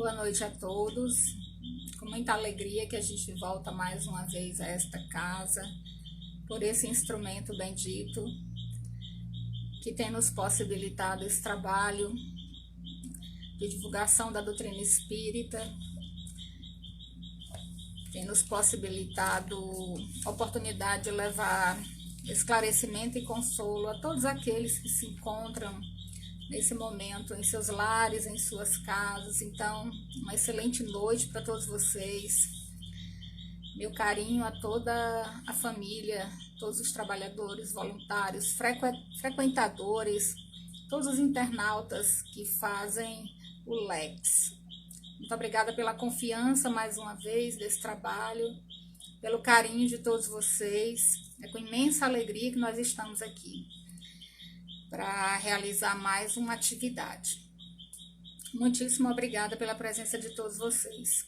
Boa noite a todos. Com muita alegria que a gente volta mais uma vez a esta casa, por esse instrumento bendito que tem nos possibilitado esse trabalho de divulgação da doutrina espírita, tem nos possibilitado a oportunidade de levar esclarecimento e consolo a todos aqueles que se encontram nesse momento em seus lares, em suas casas. Então, uma excelente noite para todos vocês. Meu carinho a toda a família, todos os trabalhadores, voluntários, frequentadores, todos os internautas que fazem o LEX. Muito obrigada pela confiança mais uma vez desse trabalho, pelo carinho de todos vocês. É com imensa alegria que nós estamos aqui para realizar mais uma atividade. Muitíssimo obrigada pela presença de todos vocês.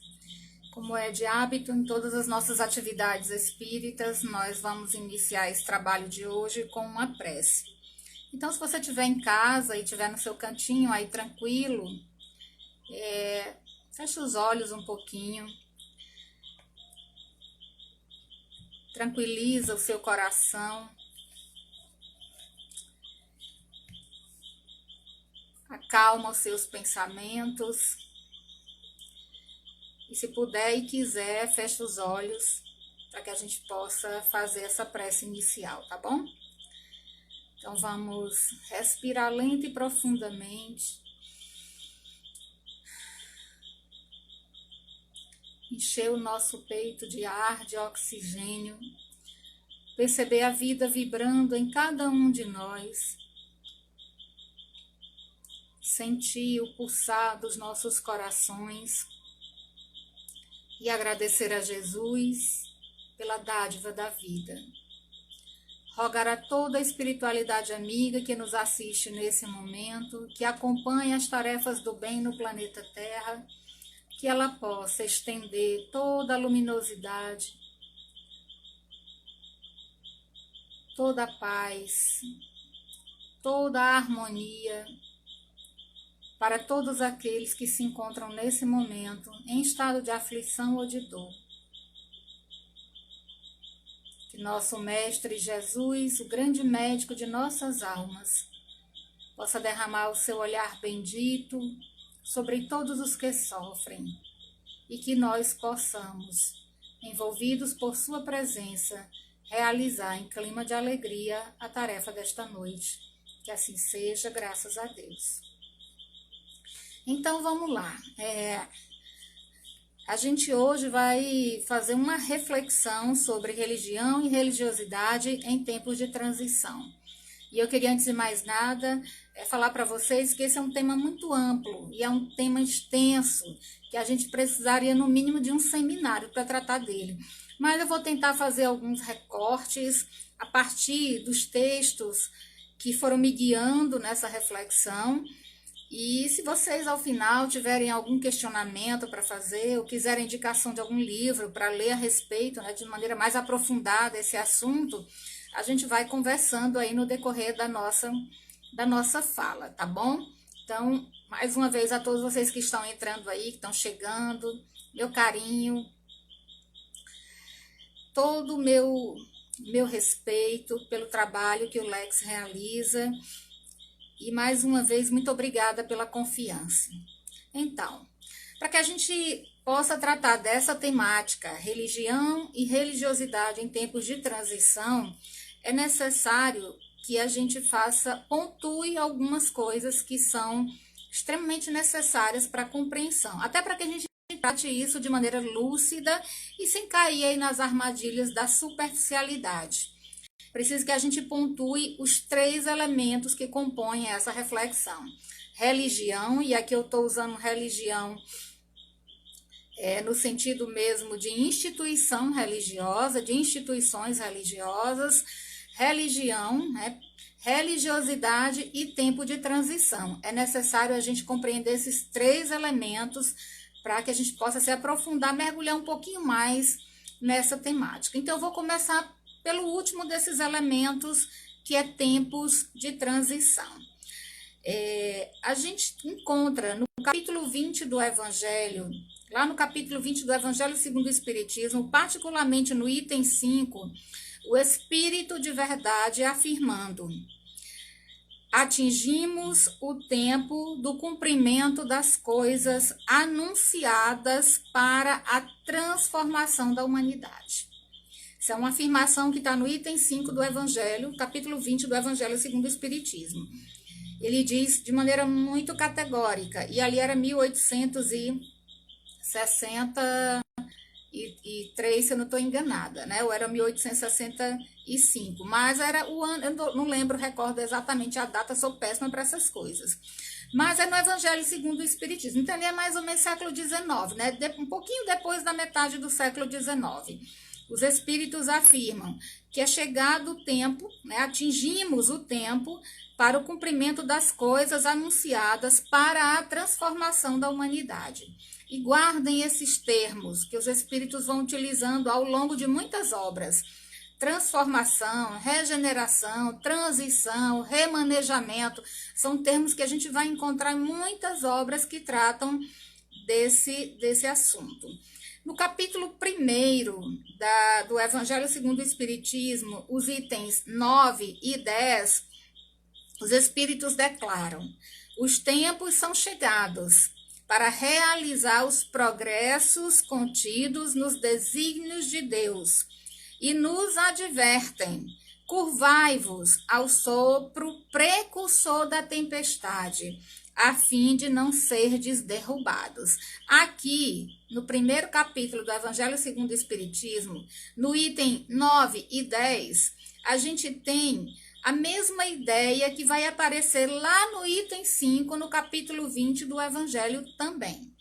Como é de hábito, em todas as nossas atividades espíritas, nós vamos iniciar esse trabalho de hoje com uma prece. Então, se você estiver em casa e estiver no seu cantinho aí tranquilo, feche os olhos um pouquinho, tranquiliza o seu coração, acalma os seus pensamentos e, se puder e quiser, feche os olhos para que a gente possa fazer essa prece inicial, tá bom? Então vamos respirar lento e profundamente, encher o nosso peito de ar, de oxigênio, perceber a vida vibrando em cada um de nós, sentir o pulsar dos nossos corações e agradecer a Jesus pela dádiva da vida. Rogar a toda a espiritualidade amiga que nos assiste nesse momento, que acompanha as tarefas do bem no planeta Terra, que ela possa estender toda a luminosidade, toda a paz, toda a harmonia, para todos aqueles que se encontram nesse momento em estado de aflição ou de dor. Que nosso Mestre Jesus, o grande médico de nossas almas, possa derramar o seu olhar bendito sobre todos os que sofrem e que nós possamos, envolvidos por sua presença, realizar em clima de alegria a tarefa desta noite. Que assim seja, graças a Deus. Então vamos lá, a gente hoje vai fazer uma reflexão sobre religião e religiosidade em tempos de transição. E eu queria, antes de mais nada, falar para vocês que esse é um tema muito amplo e é um tema extenso, que a gente precisaria no mínimo de um seminário para tratar dele. Mas eu vou tentar fazer alguns recortes a partir dos textos que foram me guiando nessa reflexão. E se vocês, ao final, tiverem algum questionamento para fazer, ou quiserem indicação de algum livro para ler a respeito, né, de maneira mais aprofundada esse assunto, a gente vai conversando aí no decorrer da nossa fala, tá bom? Então, mais uma vez, a todos vocês que estão entrando aí, que estão chegando, meu carinho, todo o meu respeito pelo trabalho que o LEX realiza. E mais uma vez, muito obrigada pela confiança. Então, para que a gente possa tratar dessa temática, religião e religiosidade em tempos de transição, é necessário que a gente pontue algumas coisas que são extremamente necessárias para a compreensão, até para que a gente trate isso de maneira lúcida e sem cair aí nas armadilhas da superficialidade. Preciso que a gente pontue os 3 elementos que compõem essa reflexão. Religião, e aqui eu estou usando religião no sentido mesmo de instituição religiosa, de instituições religiosas, religião, religiosidade e tempo de transição. É necessário a gente compreender esses 3 elementos para que a gente possa se aprofundar, mergulhar um pouquinho mais nessa temática. Então, eu vou começar pelo último desses elementos, que é tempos de transição. A gente encontra no capítulo 20 do Evangelho, lá no capítulo 20 do Evangelho segundo o Espiritismo, particularmente no item 5, o Espírito de Verdade afirmando: atingimos o tempo do cumprimento das coisas anunciadas para a transformação da humanidade. Isso é uma afirmação que está no item 5 do Evangelho, capítulo 20 do Evangelho segundo o Espiritismo. Ele diz de maneira muito categórica, e ali era 1863, se eu não estou enganada, né? Ou era 1865, mas era o ano, eu não lembro, recordo exatamente a data, sou péssima para essas coisas. Mas é no Evangelho segundo o Espiritismo, então ele é mais ou menos século XIX, né? Um pouquinho depois da metade do século XIX. Os espíritos afirmam que é chegado o tempo, né? Atingimos o tempo para o cumprimento das coisas anunciadas para a transformação da humanidade. E guardem esses termos que os espíritos vão utilizando ao longo de muitas obras: transformação, regeneração, transição, remanejamento. São termos que a gente vai encontrar em muitas obras que tratam desse assunto. No capítulo 1º do Evangelho segundo o Espiritismo, os itens 9 e 10, os espíritos declaram: os tempos são chegados para realizar os progressos contidos nos desígnios de Deus e nos advertem: curvai-vos ao sopro precursor da tempestade, a fim de não serdes derrubados. Aqui, no primeiro capítulo do Evangelho segundo o Espiritismo, no item 9 e 10, a gente tem a mesma ideia que vai aparecer lá no item 5, no capítulo 20 do Evangelho também.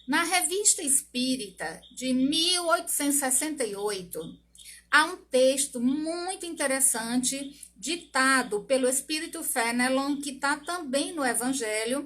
Na Revista Espírita de 1868, há um texto muito interessante ditado pelo espírito Fenelon, que está também no Evangelho,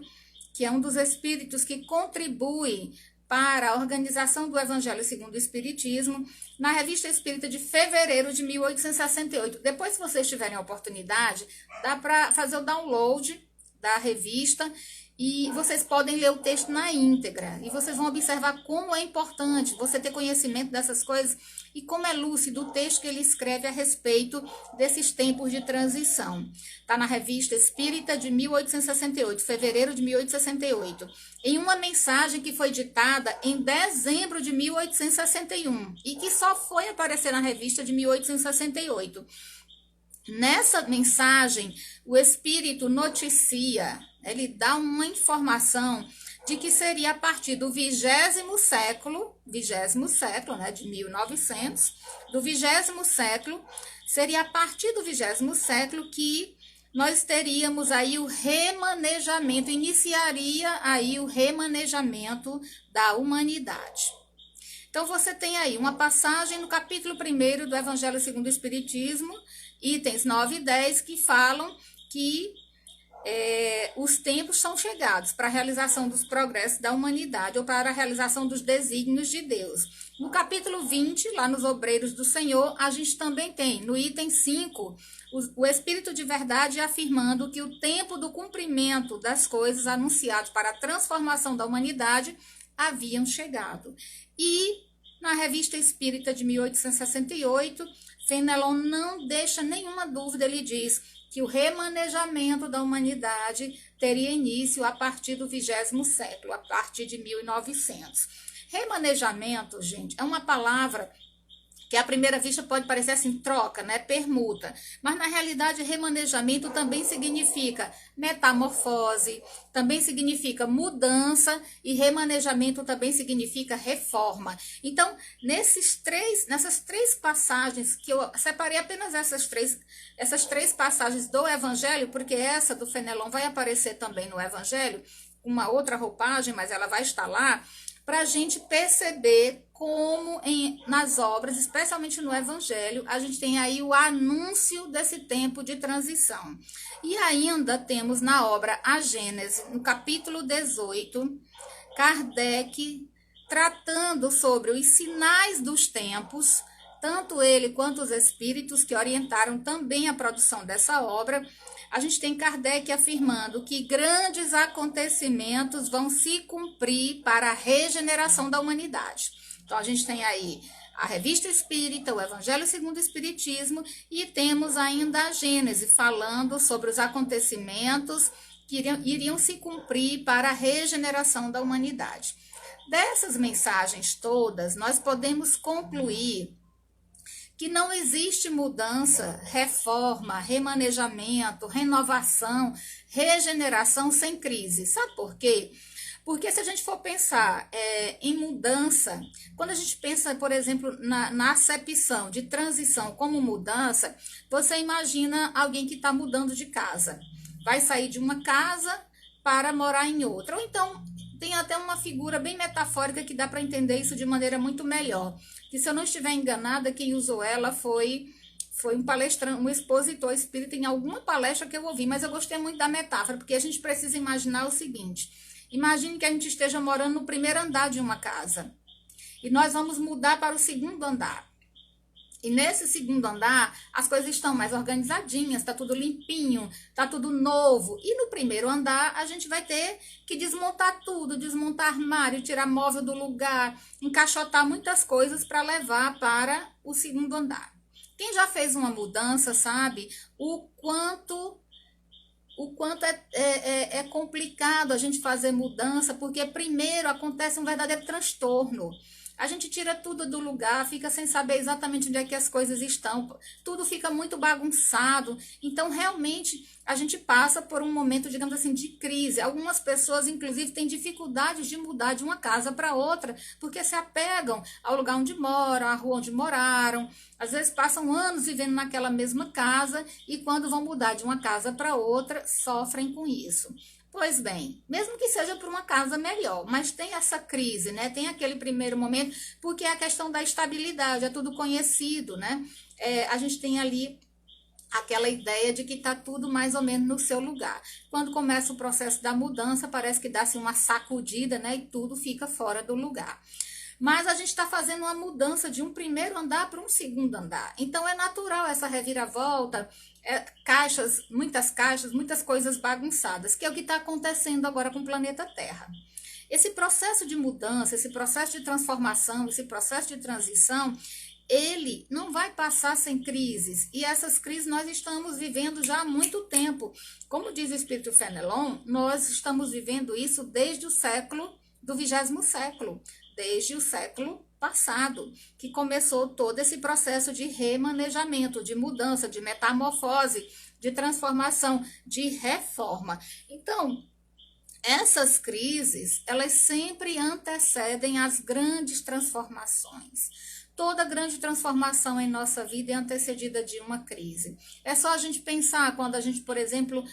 que é um dos espíritos que contribui para a organização do Evangelho segundo o Espiritismo, na Revista Espírita de fevereiro de 1868. Depois, se vocês tiverem a oportunidade, dá para fazer o download da revista e vocês podem ler o texto na íntegra. E vocês vão observar como é importante você ter conhecimento dessas coisas e como é lúcido o texto que ele escreve a respeito desses tempos de transição. Está na Revista Espírita de 1868, fevereiro de 1868, em uma mensagem que foi ditada em dezembro de 1861 e que só foi aparecer na revista de 1868. Nessa mensagem, o Espírito noticia, ele dá uma informação de que seria a partir do 20º século, né, de 1900, do 20º século, seria a partir do 20º século que nós teríamos aí o remanejamento, iniciaria aí o remanejamento da humanidade. Então, você tem aí uma passagem no capítulo 1º do Evangelho segundo o Espiritismo, itens 9 e 10, que falam que os tempos são chegados para a realização dos progressos da humanidade ou para a realização dos desígnios de Deus. No capítulo 20, lá nos Obreiros do Senhor, a gente também tem, no item 5, o Espírito de Verdade afirmando que o tempo do cumprimento das coisas anunciadas para a transformação da humanidade haviam chegado. E na Revista Espírita de 1868, Fenelon não deixa nenhuma dúvida, ele diz que o remanejamento da humanidade teria início a partir do 20º século, a partir de 1900. Remanejamento, gente, é uma palavra que à primeira vista pode parecer assim, troca, né, permuta, mas na realidade remanejamento também significa metamorfose, também significa mudança e remanejamento também significa reforma. Então, nessas três passagens, que eu separei apenas essas três passagens do Evangelho, porque essa do Fenelon vai aparecer também no Evangelho, uma outra roupagem, mas ela vai estar lá, para a gente perceber como nas obras, especialmente no Evangelho, a gente tem aí o anúncio desse tempo de transição. E ainda temos na obra A Gênese, no capítulo 18, Kardec tratando sobre os sinais dos tempos, tanto ele quanto os espíritos que orientaram também a produção dessa obra, a gente tem Kardec afirmando que grandes acontecimentos vão se cumprir para a regeneração da humanidade. Então, a gente tem aí a Revista Espírita, o Evangelho segundo o Espiritismo, e temos ainda a Gênese, falando sobre os acontecimentos que iriam se cumprir para a regeneração da humanidade. Dessas mensagens todas, nós podemos concluir que não existe mudança, reforma, remanejamento, renovação, regeneração sem crise. Sabe por quê? Porque se a gente for pensar em mudança, quando a gente pensa, por exemplo, na acepção de transição como mudança, você imagina alguém que está mudando de casa. Vai sair de uma casa para morar em outra. Ou então, tem até uma figura bem metafórica que dá para entender isso de maneira muito melhor. Que se eu não estiver enganada, quem usou ela foi um palestrante, um expositor espírita em alguma palestra que eu ouvi, mas eu gostei muito da metáfora, porque a gente precisa imaginar o seguinte: imagine que a gente esteja morando no primeiro andar de uma casa e nós vamos mudar para o segundo andar. E nesse segundo andar, as coisas estão mais organizadinhas, está tudo limpinho, está tudo novo. E no primeiro andar, a gente vai ter que desmontar tudo, desmontar armário, tirar móvel do lugar, encaixotar muitas coisas para levar para o segundo andar. Quem já fez uma mudança sabe o quanto é complicado a gente fazer mudança, porque primeiro acontece um verdadeiro transtorno. A gente tira tudo do lugar, fica sem saber exatamente onde é que as coisas estão, tudo fica muito bagunçado. Então, realmente, a gente passa por um momento, digamos assim, de crise. Algumas pessoas, inclusive, têm dificuldades de mudar de uma casa para outra, porque se apegam ao lugar onde moram, à rua onde moraram. Às vezes passam anos vivendo naquela mesma casa e quando vão mudar de uma casa para outra, sofrem com isso. Pois bem, mesmo que seja por uma casa melhor, mas tem essa crise, né? Tem aquele primeiro momento, porque é a questão da estabilidade, é tudo conhecido, né? A gente tem ali aquela ideia de que está tudo mais ou menos no seu lugar. Quando começa o processo da mudança, parece que dá-se uma sacudida, né? E tudo fica fora do lugar. Mas a gente está fazendo uma mudança de um primeiro andar para um segundo andar. Então, é natural essa reviravolta, muitas coisas bagunçadas, que é o que está acontecendo agora com o planeta Terra. Esse processo de mudança, esse processo de transformação, esse processo de transição, ele não vai passar sem crises. E essas crises nós estamos vivendo já há muito tempo. Como diz o Espírito Fenelon, nós estamos vivendo isso desde o século do 20º século. Desde o século passado, que começou todo esse processo de remanejamento, de mudança, de metamorfose, de transformação, de reforma. Então, essas crises, elas sempre antecedem as grandes transformações. Toda grande transformação em nossa vida é antecedida de uma crise. É só a gente pensar quando a gente, por exemplo,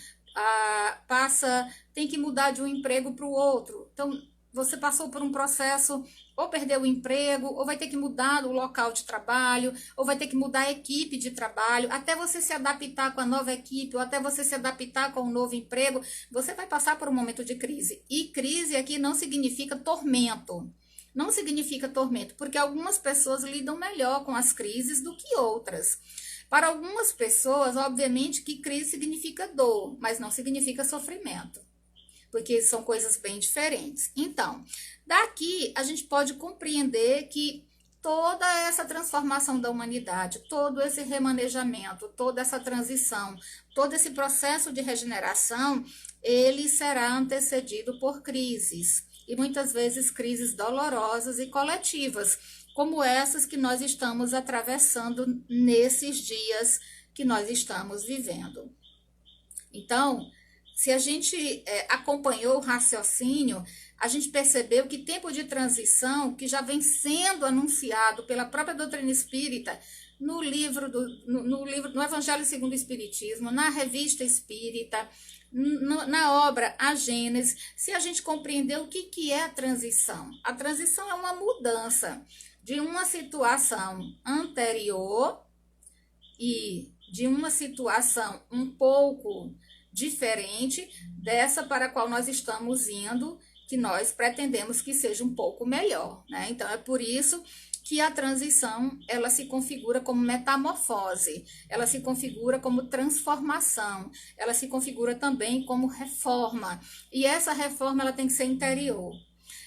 tem que mudar de um emprego para o outro. Então, você passou por um processo, ou perdeu o emprego, ou vai ter que mudar o local de trabalho, ou vai ter que mudar a equipe de trabalho, até você se adaptar com a nova equipe, ou até você se adaptar com o novo emprego, você vai passar por um momento de crise. E crise aqui não significa tormento. Não significa tormento, porque algumas pessoas lidam melhor com as crises do que outras. Para algumas pessoas, obviamente, que crise significa dor, mas não significa sofrimento, porque são coisas bem diferentes. Então, daqui a gente pode compreender que toda essa transformação da humanidade, todo esse remanejamento, toda essa transição, todo esse processo de regeneração, ele será antecedido por crises, e muitas vezes crises dolorosas e coletivas, como essas que nós estamos atravessando nesses dias que nós estamos vivendo. Então, se a gente acompanhou o raciocínio, a gente percebeu que tempo de transição, que já vem sendo anunciado pela própria doutrina espírita, no Evangelho segundo o Espiritismo, na Revista Espírita, na obra A Gênese, se a gente compreender o que é a transição. A transição é uma mudança de uma situação anterior e de uma situação um pouco diferente dessa para a qual nós estamos indo, que nós pretendemos que seja um pouco melhor, né? Então, é por isso que a transição, ela se configura como metamorfose, ela se configura como transformação, ela se configura também como reforma. E essa reforma, ela tem que ser interior.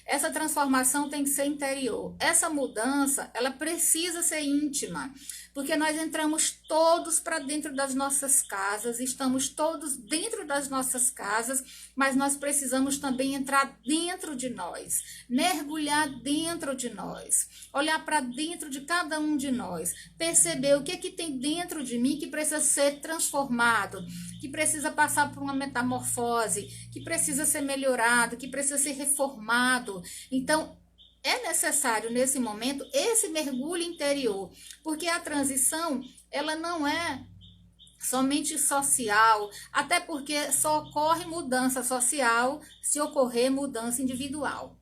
Essa transformação tem que ser interior. Essa mudança, ela precisa ser íntima, porque nós entramos todos para dentro das nossas casas, estamos todos dentro das nossas casas, mas nós precisamos também entrar dentro de nós, mergulhar dentro de nós, olhar para dentro de cada um de nós, perceber o que é que tem dentro de mim que precisa ser transformado, que precisa passar por uma metamorfose, que precisa ser melhorado, que precisa ser reformado. Então, é necessário, nesse momento, esse mergulho interior, porque a transição, ela não é somente social, até porque só ocorre mudança social se ocorrer mudança individual.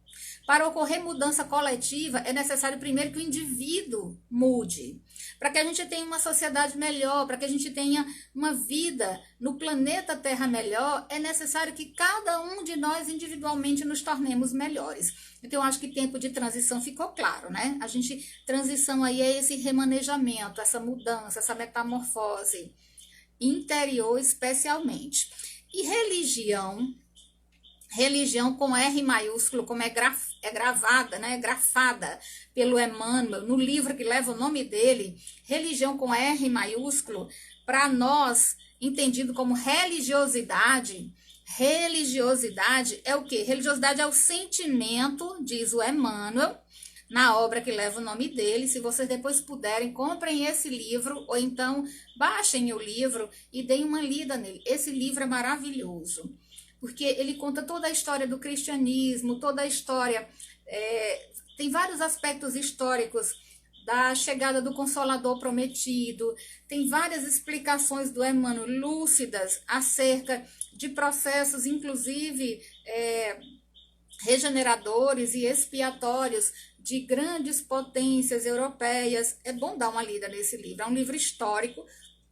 Para ocorrer mudança coletiva, é necessário primeiro que o indivíduo mude. Para que a gente tenha uma sociedade melhor, para que a gente tenha uma vida no planeta Terra melhor, é necessário que cada um de nós individualmente nos tornemos melhores. Então, eu acho que tempo de transição ficou claro, né? Transição aí é esse remanejamento, essa mudança, essa metamorfose interior especialmente. E religião com R maiúsculo, como é gravada, né, grafada pelo Emmanuel, no livro que leva o nome dele, religião com R maiúsculo, para nós, entendido como religiosidade é o quê? Religiosidade é o sentimento, diz o Emmanuel, na obra que leva o nome dele. Se vocês depois puderem, comprem esse livro, ou então baixem o livro e deem uma lida nele. Esse livro é maravilhoso, porque ele conta toda a história do cristianismo, toda a história, tem vários aspectos históricos da chegada do Consolador Prometido, tem várias explicações do Emmanuel lúcidas acerca de processos, inclusive regeneradores e expiatórios de grandes potências europeias. É bom dar uma lida nesse livro, é um livro histórico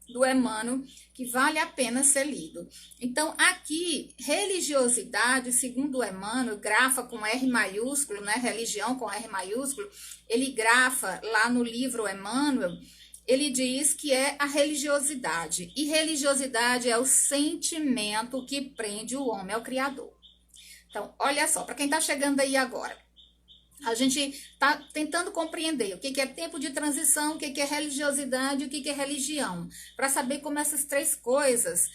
do Emmanuel, que vale a pena ser lido. Então, aqui, religiosidade, segundo o Emmanuel, grafa com R maiúsculo, né? Religião com R maiúsculo, ele grafa lá no livro Emmanuel, ele diz que é a religiosidade. E religiosidade é o sentimento que prende o homem ao Criador. Então, olha só, para quem está chegando aí agora, a gente está tentando compreender o que é tempo de transição, o que é religiosidade, o que é religião, para saber como essas três coisas,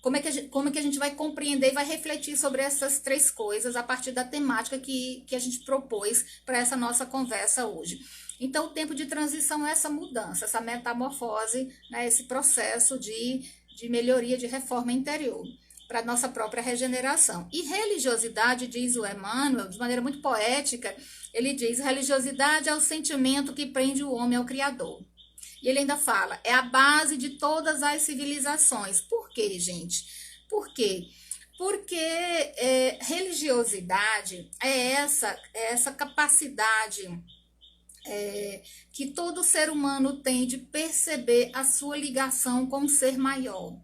como é que a gente vai compreender e vai refletir sobre essas três coisas a partir da temática que a gente propôs para essa nossa conversa hoje. Então, o tempo de transição é essa mudança, essa metamorfose, né, esse processo de melhoria, de reforma interior, para a nossa própria regeneração. E religiosidade, diz o Emmanuel, de maneira muito poética, ele diz: religiosidade é o sentimento que prende o homem ao Criador. E ele ainda fala, é a base de todas as civilizações. Por quê, gente? Por quê? Porque religiosidade é essa capacidade que todo ser humano tem de perceber a sua ligação com um ser maior.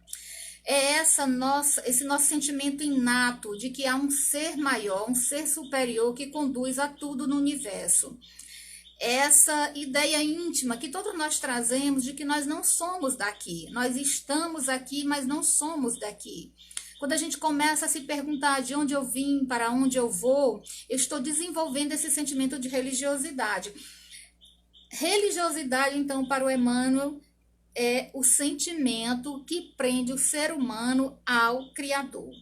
É esse nosso sentimento inato de que há um ser maior, um ser superior que conduz a tudo no universo. Essa ideia íntima que todos nós trazemos de que nós não somos daqui, nós estamos aqui, mas não somos daqui. Quando a gente começa a se perguntar de onde eu vim, para onde eu vou, eu estou desenvolvendo esse sentimento de religiosidade. Religiosidade, então, para o Emmanuel, é o sentimento que prende o ser humano ao Criador.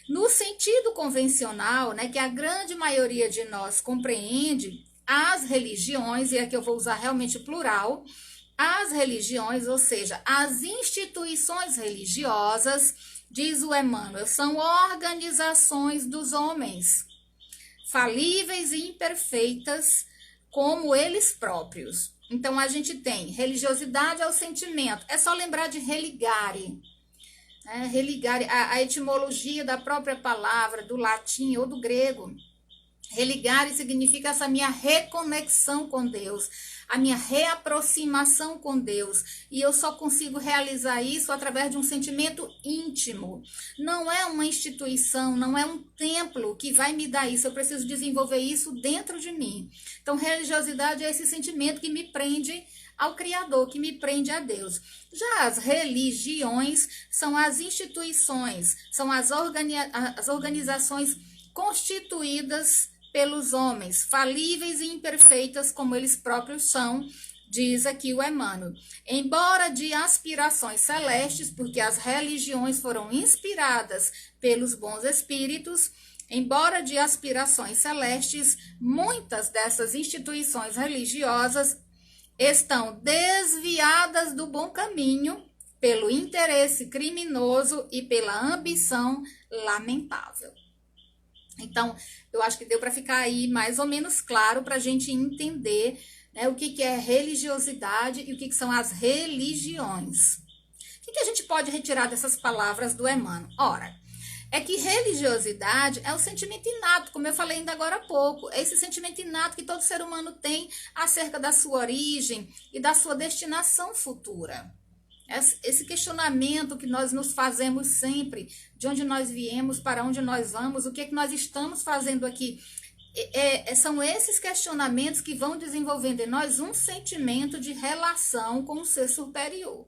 No sentido convencional, né, que a grande maioria de nós compreende, as religiões, e aqui eu vou usar realmente plural, as religiões, ou seja, as instituições religiosas, diz o Emmanuel, são organizações dos homens, falíveis e imperfeitas como eles próprios. Então, a gente tem religiosidade ao sentimento. É só lembrar de religare. Religare, a etimologia da própria palavra, do latim ou do grego. Religare significa essa minha reconexão com Deus. a minha reaproximação com Deus. E eu só consigo realizar isso através de um sentimento íntimo. Não é uma instituição, não é um templo que vai me dar isso. Eu preciso desenvolver isso dentro de mim. Então, religiosidade é esse sentimento que me prende ao Criador, que me prende a Deus. Já as religiões são as instituições, são as organizações constituídas pelos homens, falíveis e imperfeitas como eles próprios são, diz aqui o Emmanuel. Embora de aspirações celestes, porque as religiões foram inspiradas pelos bons espíritos, embora de aspirações celestes, muitas dessas instituições religiosas estão desviadas do bom caminho pelo interesse criminoso e pela ambição lamentável. Então, eu acho que deu para ficar aí mais ou menos claro para a gente entender, né, o que é religiosidade e o que são as religiões. O que a gente pode retirar dessas palavras do Emmanuel? Ora, é que religiosidade é o sentimento inato, como eu falei ainda agora há pouco, é esse sentimento inato que todo ser humano tem acerca da sua origem e da sua destinação futura. Esse questionamento que nós nos fazemos sempre, de onde nós viemos, para onde nós vamos, o que é que nós estamos fazendo aqui, são esses questionamentos que vão desenvolvendo em nós um sentimento de relação com o ser superior,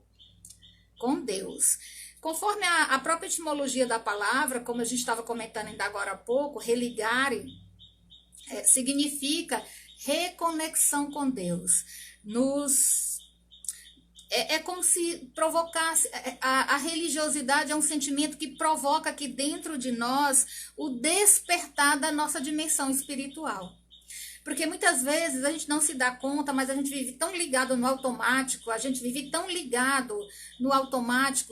com Deus. Conforme a própria etimologia da palavra, como a gente estava comentando ainda agora há pouco, religare significa reconexão com Deus. É como se provocasse, a religiosidade é um sentimento que provoca aqui dentro de nós o despertar da nossa dimensão espiritual. Porque muitas vezes a gente não se dá conta, mas a gente vive tão ligado no automático,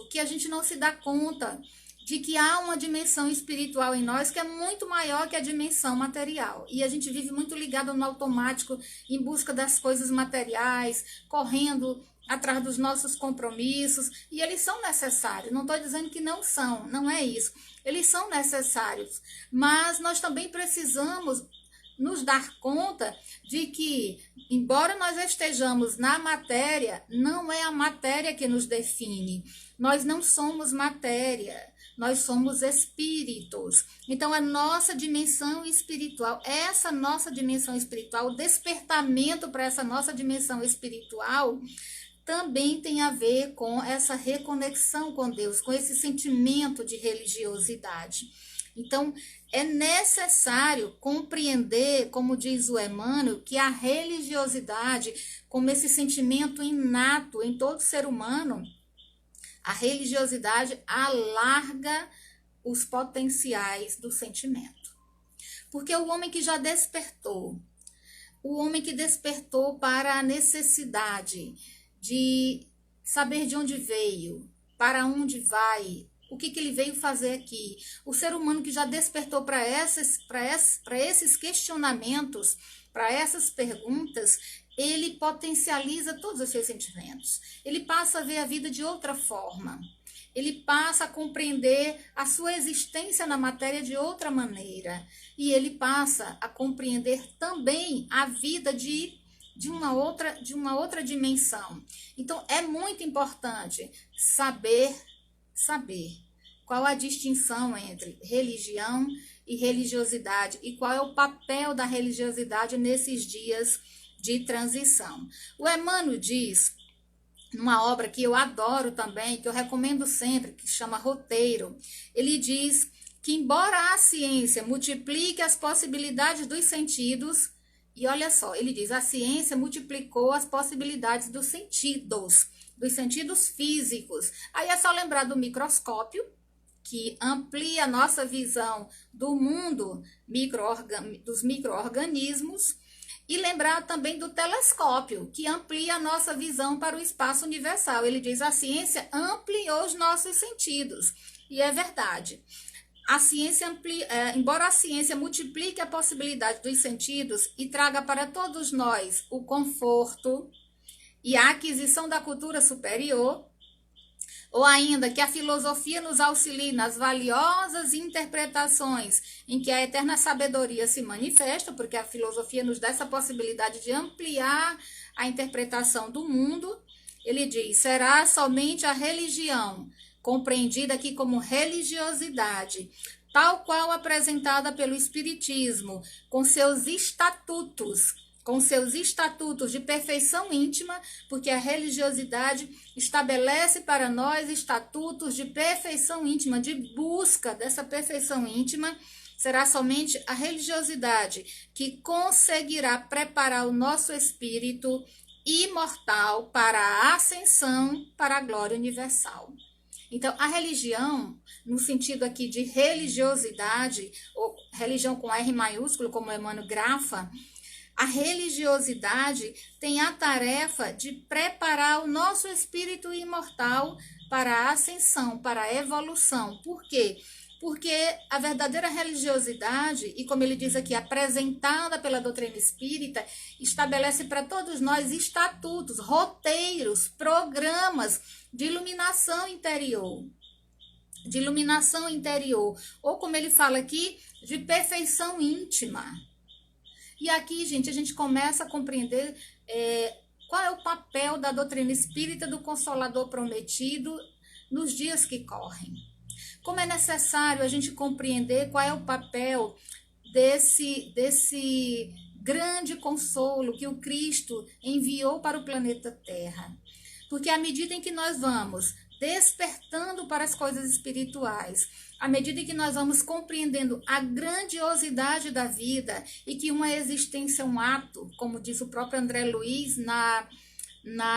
que a gente não se dá conta de que há uma dimensão espiritual em nós que é muito maior que a dimensão material. E a gente vive muito ligado no automático, em busca das coisas materiais, correndo atrás dos nossos compromissos, e eles são necessários. Não estou dizendo que não são, não é isso. Eles são necessários, mas nós também precisamos nos dar conta de que, embora nós estejamos na matéria, não é a matéria que nos define. Nós não somos matéria, nós somos espíritos. Então, a nossa dimensão espiritual, o despertamento para essa nossa dimensão espiritual, também tem a ver com essa reconexão com Deus, com esse sentimento de religiosidade. Então, é necessário compreender, como diz o Emmanuel, que a religiosidade, como esse sentimento inato em todo ser humano, a religiosidade alarga os potenciais do sentimento. Porque o homem que já despertou, para a necessidade de saber de onde veio, para onde vai, o que ele veio fazer aqui. O ser humano que já despertou para esses questionamentos, para essas perguntas, ele potencializa todos os seus sentimentos. Ele passa a ver a vida de outra forma. Ele passa a compreender a sua existência na matéria de outra maneira. E ele passa a compreender também a vida de uma outra dimensão. Então, é muito importante saber qual a distinção entre religião e religiosidade e qual é o papel da religiosidade nesses dias de transição. O Emmanuel diz, numa obra que eu adoro também, que eu recomendo sempre, que chama Roteiro, ele diz que, embora a ciência multiplique as possibilidades dos sentidos, e olha só, ele diz, a ciência multiplicou as possibilidades dos sentidos físicos. Aí é só lembrar do microscópio, que amplia a nossa visão do mundo dos micro-organismos, e lembrar também do telescópio, que amplia a nossa visão para o espaço universal. Ele diz, a ciência ampliou os nossos sentidos. E é verdade. A ciência embora a ciência multiplique a possibilidade dos sentidos e traga para todos nós o conforto e a aquisição da cultura superior, Ou ainda que a filosofia nos auxilie nas valiosas interpretações em que a eterna sabedoria se manifesta, porque a filosofia nos dá essa possibilidade de ampliar a interpretação do mundo. Ele diz: será somente a religião, compreendida aqui como religiosidade, tal qual apresentada pelo Espiritismo, com seus estatutos de perfeição íntima, porque a religiosidade estabelece para nós estatutos de perfeição íntima, de busca dessa perfeição íntima. Será somente a religiosidade que conseguirá preparar o nosso espírito imortal para a ascensão, para a glória universal. Então, a religião, no sentido aqui de religiosidade, ou religião com R maiúsculo, como Emmanuel grafa, a religiosidade tem a tarefa de preparar o nosso espírito imortal para a ascensão, para a evolução. Por quê? Porque a verdadeira religiosidade, e como ele diz aqui, apresentada pela doutrina espírita, estabelece para todos nós estatutos, roteiros, programas de iluminação interior. Ou como ele fala aqui, de perfeição íntima. E aqui, gente, a gente começa a compreender qual é o papel da doutrina espírita do Consolador Prometido nos dias que correm. Como é necessário a gente compreender qual é o papel desse grande consolo que o Cristo enviou para o planeta Terra. Porque à medida em que nós vamos despertando para as coisas espirituais, à medida em que nós vamos compreendendo a grandiosidade da vida e que uma existência é um ato, como diz o próprio André Luiz na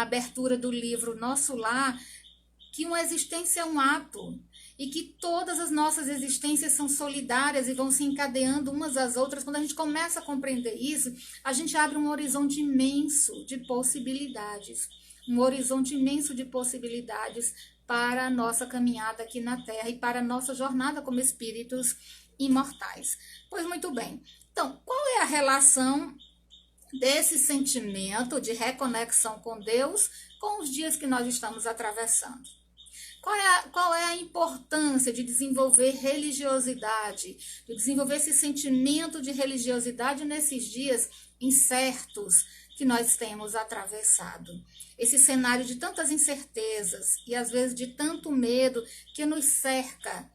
abertura do livro Nosso Lar, que uma existência é um ato e que todas as nossas existências são solidárias e vão se encadeando umas às outras. Quando a gente começa a compreender isso, a gente abre um horizonte imenso de possibilidades. Para a nossa caminhada aqui na Terra e para a nossa jornada como espíritos imortais. Pois muito bem. Então, qual é a relação desse sentimento de reconexão com Deus com os dias que nós estamos atravessando? Qual é a importância de desenvolver religiosidade, de desenvolver esse sentimento de religiosidade nesses dias incertos que nós temos atravessado? Esse cenário de tantas incertezas e às vezes de tanto medo que nos cerca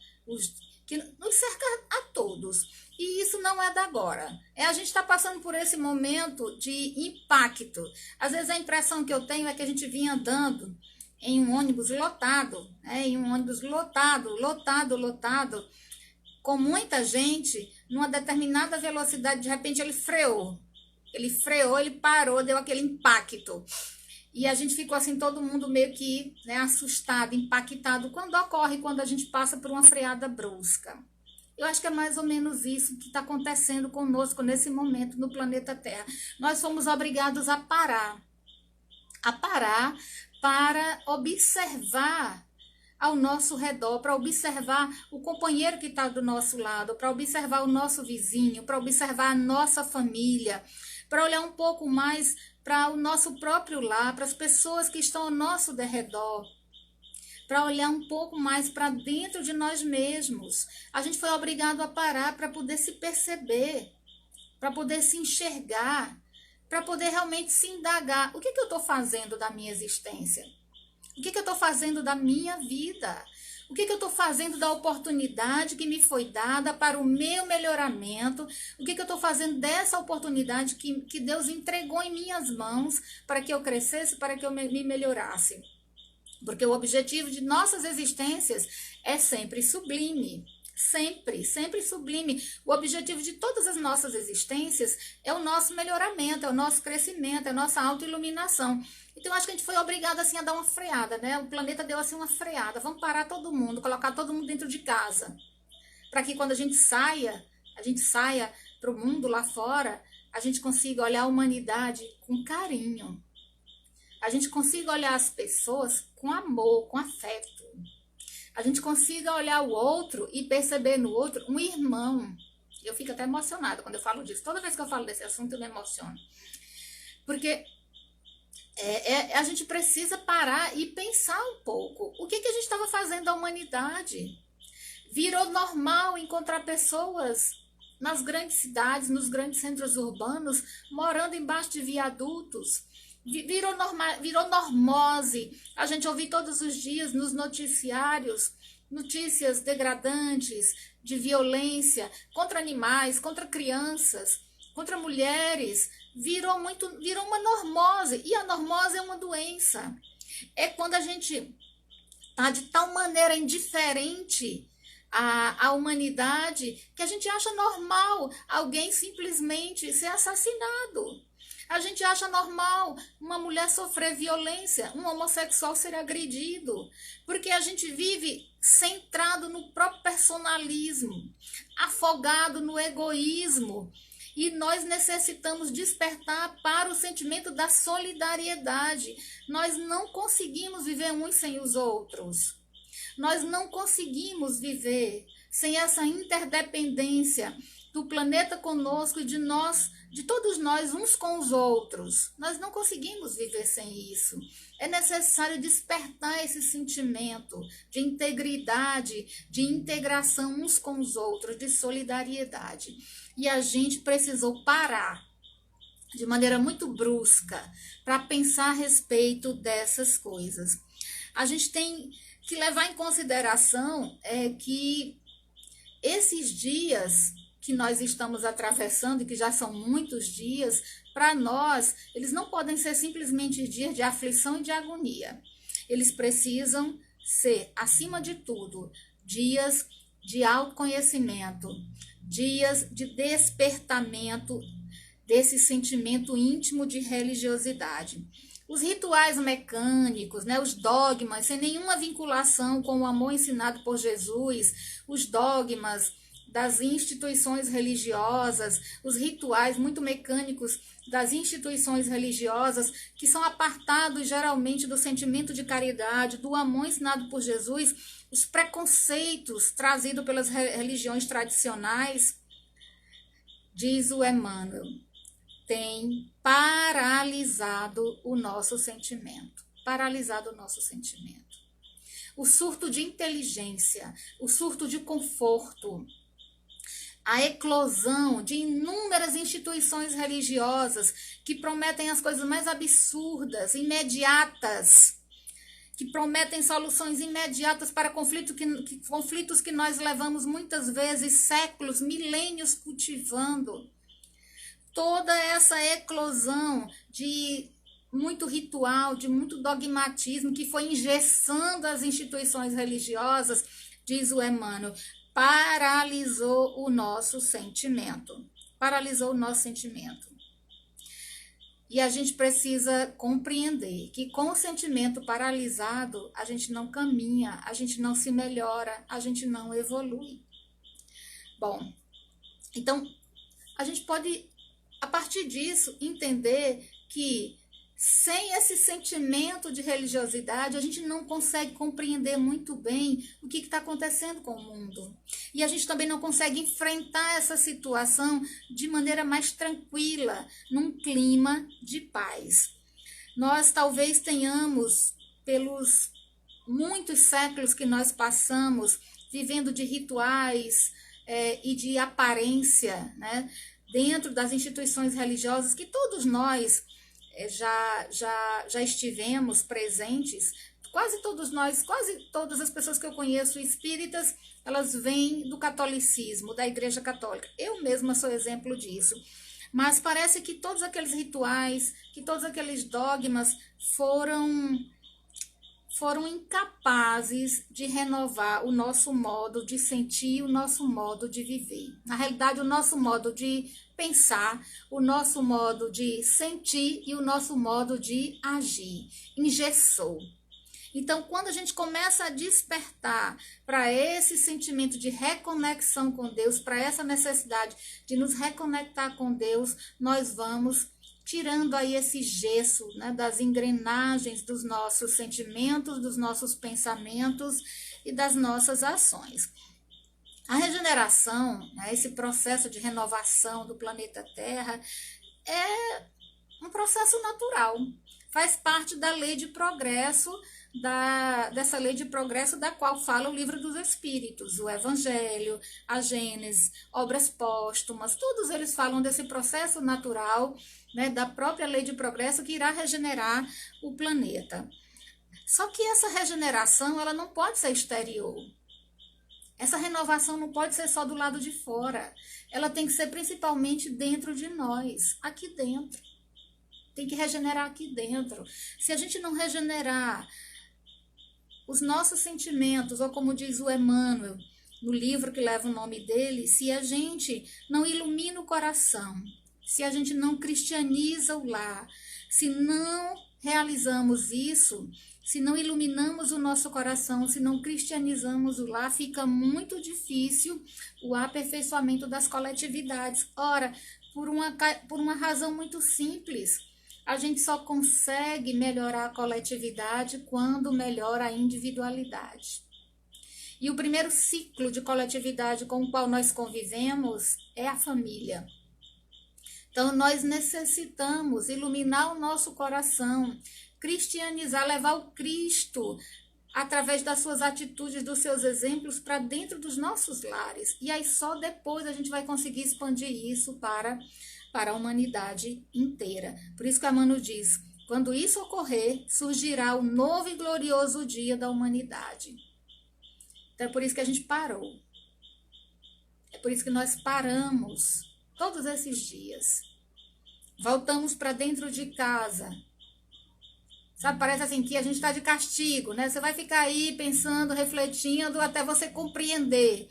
a todos. E isso não é da agora. A gente está passando por esse momento de impacto. Às vezes a impressão que eu tenho é que a gente vinha andando em um ônibus lotado, lotado, com muita gente, numa determinada velocidade. De repente ele freou, ele parou, deu aquele impacto. E a gente ficou assim, todo mundo meio que assustado, impactado, quando a gente passa por uma freada brusca. Eu acho que é mais ou menos isso que está acontecendo conosco nesse momento no planeta Terra. Nós fomos obrigados a parar para observar ao nosso redor, para observar o companheiro que está do nosso lado, para observar o nosso vizinho, para observar a nossa família, para olhar um pouco mais para o nosso próprio lar, para as pessoas que estão ao nosso derredor, para olhar um pouco mais para dentro de nós mesmos. A gente foi obrigado a parar para poder se perceber, para poder se enxergar, para poder realmente se indagar. O que eu estou fazendo da minha existência? O que eu estou fazendo da minha vida? O que eu estou fazendo da oportunidade que me foi dada para o meu melhoramento? O que eu estou fazendo dessa oportunidade que Deus entregou em minhas mãos para que eu crescesse, para que eu me melhorasse? Porque o objetivo de nossas existências é sempre sublime. Sempre sublime. O objetivo de todas as nossas existências é o nosso melhoramento, é o nosso crescimento, é a nossa autoiluminação. Então, acho que a gente foi obrigado assim a dar uma freada, né? O planeta deu assim uma freada. Vamos parar todo mundo, colocar todo mundo dentro de casa. Para que quando a gente saia para o mundo lá fora, a gente consiga olhar a humanidade com carinho. A gente consiga olhar as pessoas com amor, com afeto. A gente consiga olhar o outro e perceber no outro um irmão. Eu fico até emocionada quando eu falo disso. Toda vez que eu falo desse assunto, eu me emociono. Porque A gente precisa parar e pensar um pouco. O que a gente estava fazendo da humanidade? Virou normal encontrar pessoas nas grandes cidades, nos grandes centros urbanos, morando embaixo de viadutos. Virou normose. A gente ouve todos os dias nos noticiários notícias degradantes de violência contra animais, contra crianças, contra mulheres. Virou uma normose. E a normose é uma doença. É quando a gente tá de tal maneira indiferente à humanidade que a gente acha normal alguém simplesmente ser assassinado. A gente acha normal uma mulher sofrer violência, um homossexual ser agredido, porque a gente vive centrado no próprio personalismo, afogado no egoísmo. E nós necessitamos despertar para o sentimento da solidariedade. Nós não conseguimos viver uns sem os outros. Nós não conseguimos viver sem essa interdependência do planeta conosco e de todos nós uns com os outros. Nós não conseguimos viver sem isso. É necessário despertar esse sentimento de integridade, de integração uns com os outros, de solidariedade. E a gente precisou parar de maneira muito brusca para pensar a respeito dessas coisas. A gente tem que levar em consideração que esses dias que nós estamos atravessando, e que já são muitos dias, para nós, eles não podem ser simplesmente dias de aflição e de agonia. Eles precisam ser, acima de tudo, dias de autoconhecimento, dias de despertamento desse sentimento íntimo de religiosidade. Os rituais mecânicos, né, os dogmas, sem nenhuma vinculação com o amor ensinado por Jesus, os dogmas das instituições religiosas, os rituais muito mecânicos das instituições religiosas, que são apartados geralmente do sentimento de caridade, do amor ensinado por Jesus, os preconceitos trazidos pelas religiões tradicionais, diz o Emmanuel, tem paralisado o nosso sentimento. Paralisado o nosso sentimento. O surto de inteligência, o surto de conforto, a eclosão de inúmeras instituições religiosas que prometem as coisas mais absurdas, imediatas, que prometem soluções imediatas para conflitos que nós levamos muitas vezes séculos, milênios cultivando. Toda essa eclosão de muito ritual, de muito dogmatismo que foi engessando as instituições religiosas, diz o Emmanuel, paralisou o nosso sentimento. Paralisou o nosso sentimento. E a gente precisa compreender que com o sentimento paralisado, a gente não caminha, a gente não se melhora, a gente não evolui. Bom, então a gente pode, a partir disso, entender que sem esse sentimento de religiosidade, a gente não consegue compreender muito bem o que está acontecendo com o mundo. E a gente também não consegue enfrentar essa situação de maneira mais tranquila, num clima de paz. Nós talvez tenhamos, pelos muitos séculos que nós passamos, vivendo de rituais e de aparência, né, dentro das instituições religiosas, que todos nós já estivemos presentes, quase todos nós, quase todas as pessoas que eu conheço espíritas, elas vêm do catolicismo, da Igreja Católica. Eu mesma sou exemplo disso. Mas parece que todos aqueles rituais, que todos aqueles dogmas foram incapazes de renovar o nosso modo de sentir, o nosso modo de viver. Na realidade, o nosso modo de pensar, o nosso modo de sentir e o nosso modo de agir. Engessou. Então, quando a gente começa a despertar para esse sentimento de reconexão com Deus, para essa necessidade de nos reconectar com Deus, nós vamos tirando aí esse gesso, né, das engrenagens dos nossos sentimentos, dos nossos pensamentos e das nossas ações. A regeneração, né, esse processo de renovação do planeta Terra, é um processo natural. faz parte da lei de progresso, dessa lei de progresso da qual fala o Livro dos Espíritos, o Evangelho, a Gênese, obras póstumas, todos eles falam desse processo natural, né, da própria lei de progresso que irá regenerar o planeta. Só que essa regeneração, ela não pode ser exterior. Essa renovação não pode ser só do lado de fora. Ela tem que ser principalmente dentro de nós, aqui dentro. Tem que regenerar aqui dentro. Se a gente não regenerar os nossos sentimentos, ou como diz o Emmanuel, no livro que leva o nome dele, se a gente não ilumina o coração, se a gente não cristianiza o lar, se não realizamos isso, se não iluminamos o nosso coração, se não cristianizamos o lar, fica muito difícil o aperfeiçoamento das coletividades. Ora, por uma razão muito simples, a gente só consegue melhorar a coletividade quando melhora a individualidade. E o primeiro ciclo de coletividade com o qual nós convivemos é a família. Então, nós necessitamos iluminar o nosso coração, cristianizar, levar o Cristo através das suas atitudes, dos seus exemplos para dentro dos nossos lares. E aí só depois a gente vai conseguir expandir isso para a humanidade inteira. Por isso que Emmanuel diz, quando isso ocorrer, surgirá o novo e glorioso dia da humanidade. Então é por isso que a gente parou. É por isso que nós paramos todos esses dias. Voltamos para dentro de casa. Sabe, parece assim que a gente está de castigo, né? Você vai ficar aí pensando, refletindo, até você compreender.